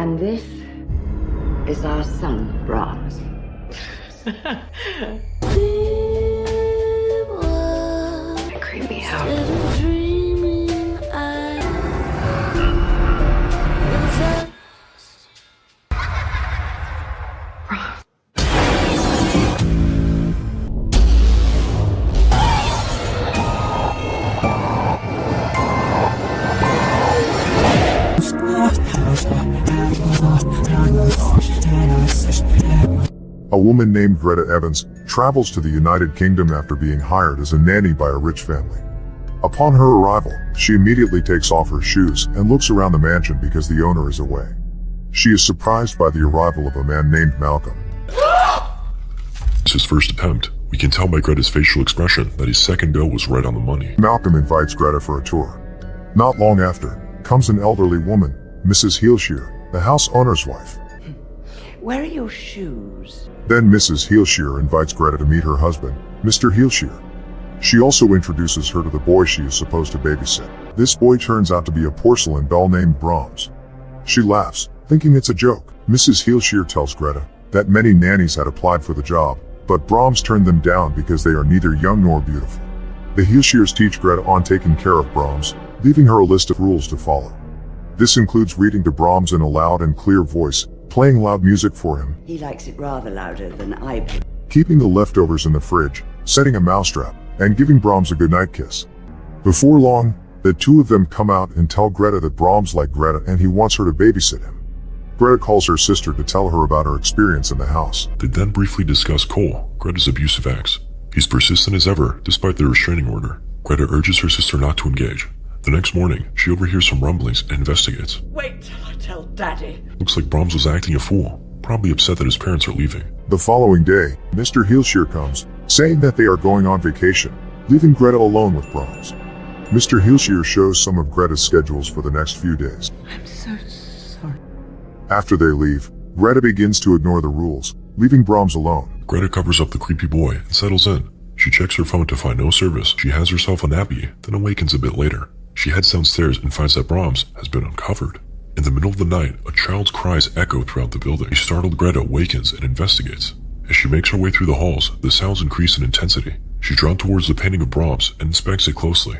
And this is our son, Brahms. Creep me out. A woman named Greta Evans travels to the United Kingdom after being hired as a nanny by a rich family. Upon her arrival, she immediately takes off her shoes and looks around the mansion because the owner is away. She is surprised by the arrival of a man named Malcolm. It's his first attempt. We can tell by Greta's facial expression that his second go was right on the money. Malcolm invites Greta for a tour. Not long after, comes an elderly woman, Mrs. Heelshear, the house owner's wife. Where are your shoes? Then Mrs. Heelshear invites Greta to meet her husband, Mr. Heelshear. She also introduces her to the boy she is supposed to babysit. This boy turns out to be a porcelain doll named Brahms. She laughs, thinking it's a joke. Mrs. Heelshear tells Greta that many nannies had applied for the job, but Brahms turned them down because they are neither young nor beautiful. The Heelshears teach Greta on taking care of Brahms, leaving her a list of rules to follow. This includes reading to Brahms in a loud and clear voice, playing loud music for him. He likes it rather louder than I do. Keeping the leftovers in the fridge, setting a mousetrap, and giving Brahms a goodnight kiss. Before long, the two of them come out and tell Greta that Brahms likes Greta and he wants her to babysit him. Greta calls her sister to tell her about her experience in the house. They then briefly discuss Cole, Greta's abusive ex. He's persistent as ever, despite the restraining order. Greta urges her sister not to engage. The next morning, she overhears some rumblings and investigates. Wait till I tell Daddy. Looks like Brahms was acting a fool, probably upset that his parents are leaving. The following day, Mr. Heelshear comes, saying that they are going on vacation, leaving Greta alone with Brahms. Mr. Heelshear shows some of Greta's schedules for the next few days. I'm so sorry. After they leave, Greta begins to ignore the rules, leaving Brahms alone. Greta covers up the creepy boy and settles in. She checks her phone to find no service. She has herself a nappy, then awakens a bit later. She heads downstairs and finds that Brahms has been uncovered. In the middle of the night, a child's cries echo throughout the building. A startled Greta awakens and investigates. As she makes her way through the halls, the sounds increase in intensity. She's drawn towards the painting of Brahms and inspects it closely.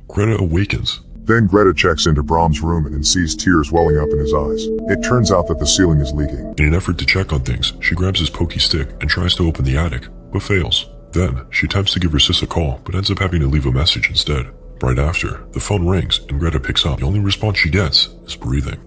Greta awakens. Then Greta checks into Brahms' room and sees tears welling up in his eyes. It turns out that the ceiling is leaking. In an effort to check on things, she grabs his pokey stick and tries to open the attic, but fails. Then, she attempts to give her sis a call, but ends up having to leave a message instead. Right after, the phone rings and Greta picks up. The only response she gets is breathing.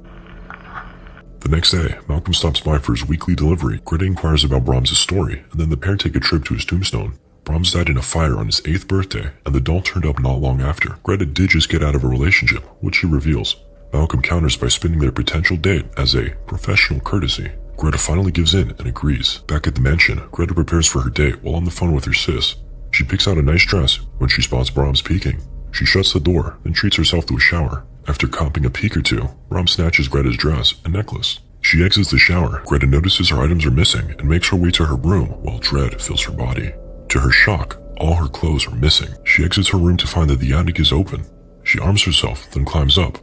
The next day, Malcolm stops by for his weekly delivery. Greta inquires about Brahms' story, and then the pair take a trip to his tombstone. Brahms died in a fire on his 8th birthday, and the doll turned up not long after. Greta did just get out of a relationship, which she reveals. Malcolm counters by spinning their potential date as a professional courtesy. Greta finally gives in and agrees. Back at the mansion, Greta prepares for her date while on the phone with her sis. She picks out a nice dress when she spots Brahms peeking. She shuts the door, then treats herself to a shower. After copping a peek or two, Brahms snatches Greta's dress and necklace. She exits the shower. Greta notices her items are missing and makes her way to her room while dread fills her body. To her shock, all her clothes are missing. She exits her room to find that the attic is open. She arms herself, then climbs up.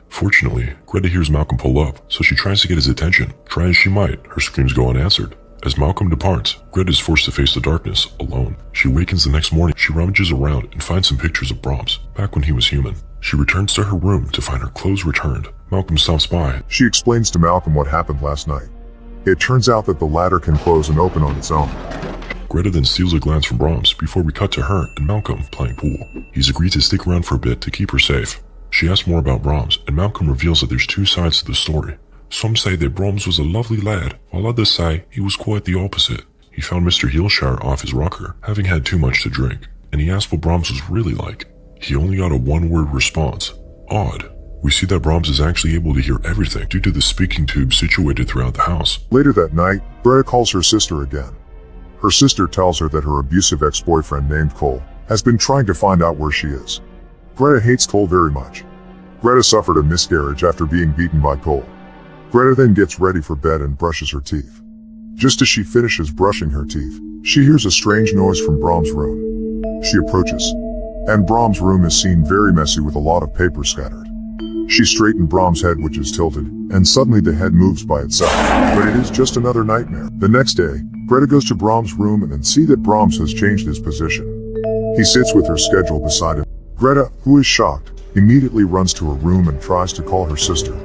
Fortunately, Greta hears Malcolm pull up, so she tries to get his attention. Try as she might, her screams go unanswered. As Malcolm departs, Greta is forced to face the darkness alone. She awakens the next morning. She rummages around and finds some pictures of Brahms, back when he was human. She returns to her room to find her clothes returned. Malcolm stops by. She explains to Malcolm what happened last night. It turns out that the ladder can close and open on its own. Greta then steals a glance from Brahms before we cut to her and Malcolm playing pool. He's agreed to stick around for a bit to keep her safe. She asks more about Brahms, and Malcolm reveals that there's two sides to the story. Some say that Brahms was a lovely lad, while others say he was quite the opposite. He found Mr. Heelshear off his rocker, having had too much to drink, and he asked what Brahms was really like. He only got a one-word response: odd. We see that Brahms is actually able to hear everything due to the speaking tube situated throughout the house. Later that night, Greta calls her sister again. Her sister tells her that her abusive ex-boyfriend named Cole has been trying to find out where she is. Greta hates Cole very much. Greta suffered a miscarriage after being beaten by Cole. Greta then gets ready for bed and brushes her teeth. Just as she finishes brushing her teeth, she hears a strange noise from Brahms' room. She approaches, and Brahms' room is seen very messy with a lot of paper scattered. She straightened Brahms' head, which is tilted, and suddenly the head moves by itself. But it is just another nightmare. The next day, Greta goes to Brahms' room and sees that Brahms has changed his position. He sits with her schedule beside him. Greta, who is shocked, immediately runs to her room and tries to call her sister.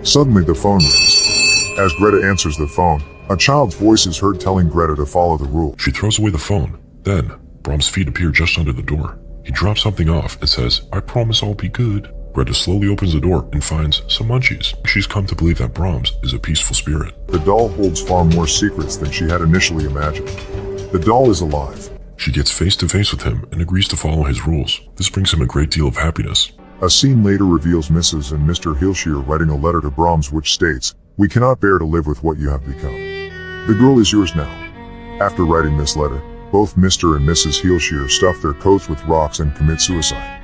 Suddenly the phone rings. As Greta answers the phone, a child's voice is heard telling Greta to follow the rule. She throws away the phone. Then, Brahms' feet appear just under the door. He drops something off and says, "I promise I'll be good." Greta slowly opens the door and finds some munchies. She's come to believe that Brahms is a peaceful spirit. The doll holds far more secrets than she had initially imagined. The doll is alive. She gets face to face with him and agrees to follow his rules. This brings him a great deal of happiness. A scene later reveals Mrs. and Mr. Hilshire writing a letter to Brahms which states, "We cannot bear to live with what you have become. The girl is yours now." After writing this letter, both Mr. and Mrs. Hilshire stuff their coats with rocks and commit suicide.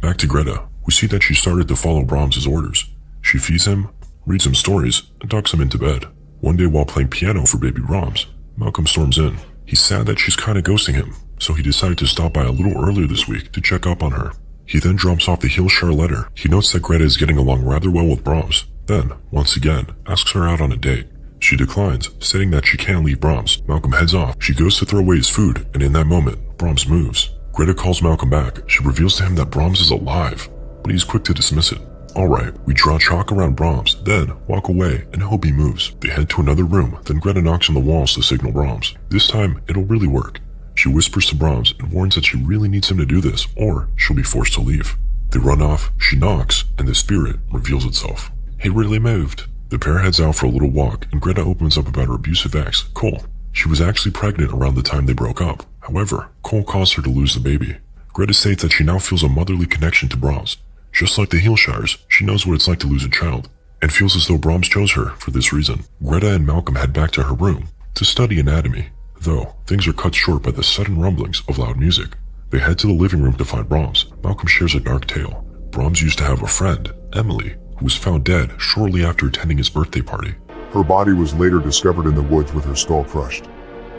Back to Greta. We see that she started to follow Brahms' orders. She feeds him, reads him stories, and tucks him into bed. One day while playing piano for baby Brahms, Malcolm storms in. He's sad that she's kinda ghosting him, so he decided to stop by a little earlier this week to check up on her. He then drops off the Hilshire letter. He notes that Greta is getting along rather well with Brahms. Then, once again, asks her out on a date. She declines, stating that she can't leave Brahms. Malcolm heads off. She goes to throw away his food, and in that moment, Brahms moves. Greta calls Malcolm back. She reveals to him that Brahms is alive, but he's quick to dismiss it. Alright, we draw chalk around Brahms, then walk away and hope he moves. They head to another room, then Greta knocks on the walls to signal Brahms. This time, it'll really work. She whispers to Brahms and warns that she really needs him to do this, or she'll be forced to leave. They run off, she knocks, and the spirit reveals itself. He really moved. The pair heads out for a little walk, and Greta opens up about her abusive ex, Cole. She was actually pregnant around the time they broke up. However, Cole caused her to lose the baby. Greta states that she now feels a motherly connection to Brahms. Just like the Hilshires, she knows what it's like to lose a child, and feels as though Brahms chose her for this reason. Greta and Malcolm head back to her room to study anatomy, though things are cut short by the sudden rumblings of loud music. They head to the living room to find Brahms. Malcolm shares a dark tale. Brahms used to have a friend, Emily, who was found dead shortly after attending his birthday party. Her body was later discovered in the woods with her skull crushed.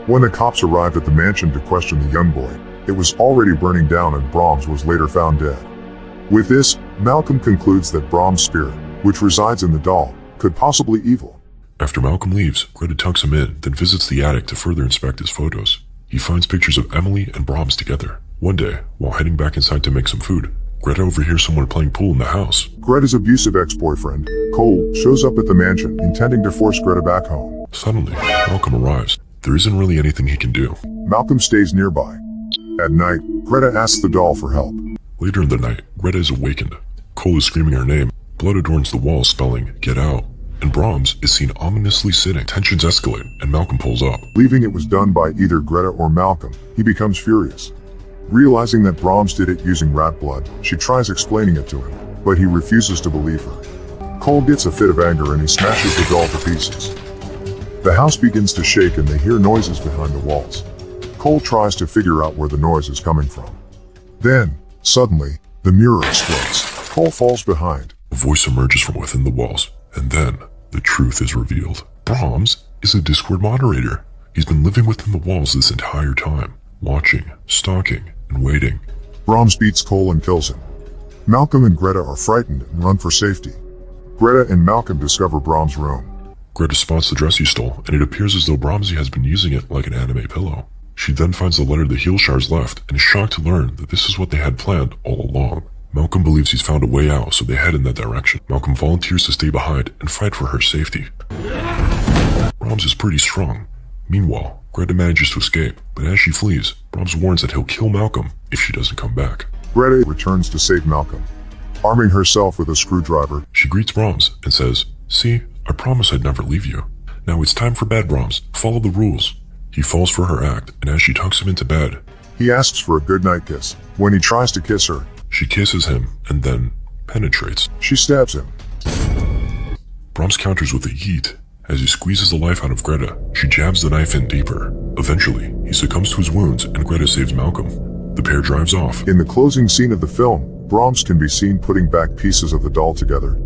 When the cops arrived at the mansion to question the young boy, it was already burning down and Brahms was later found dead. With this, Malcolm concludes that Brahms' spirit, which resides in the doll, could possibly be evil. After Malcolm leaves, Greta tucks him in, then visits the attic to further inspect his photos. He finds pictures of Emily and Brahms together. One day, while heading back inside to make some food, Greta overhears someone playing pool in the house. Greta's abusive ex-boyfriend, Cole, shows up at the mansion, intending to force Greta back home. Suddenly, Malcolm arrives. There isn't really anything he can do. Malcolm stays nearby. At night, Greta asks the doll for help. Later in the night, Greta is awakened. Cole is screaming her name. Blood adorns the walls spelling, "Get out." And Brahms is seen ominously sitting. Tensions escalate, and Malcolm pulls up. Believing it was done by either Greta or Malcolm, he becomes furious. Realizing that Brahms did it using rat blood, she tries explaining it to him, but he refuses to believe her. Cole gets a fit of anger and he smashes the doll to pieces. The house begins to shake and they hear noises behind the walls. Cole tries to figure out where the noise is coming from. Then, suddenly, the mirror explodes. Cole falls behind. A voice emerges from within the walls, and then the truth is revealed. Brahms is a Discord moderator. He's been living within the walls this entire time, watching, stalking, and waiting. Brahms beats Cole and kills him. Malcolm and Greta are frightened and run for safety. Greta and Malcolm discover Brahms' room. Greta spots the dress he stole, and it appears as though Brahmsy has been using it like an anime pillow. She then finds the letter the Hilshires left, and is shocked to learn that this is what they had planned all along. Malcolm believes he's found a way out, so they head in that direction. Malcolm volunteers to stay behind and fight for her safety. Brahms is pretty strong. Meanwhile, Greta manages to escape, but as she flees, Brahms warns that he'll kill Malcolm if she doesn't come back. Greta returns to save Malcolm. Arming herself with a screwdriver, she greets Brahms and says, "See, I promised I'd never leave you. Now it's time for bed, Brahms. Follow the rules." He falls for her act, and as she tucks him into bed, he asks for a goodnight kiss. When he tries to kiss her, she kisses him and then penetrates. She stabs him. Brahms counters with a yeet. As he squeezes the life out of Greta, she jabs the knife in deeper. Eventually, he succumbs to his wounds and Greta saves Malcolm. The pair drives off. In the closing scene of the film, Brahms can be seen putting back pieces of the doll together.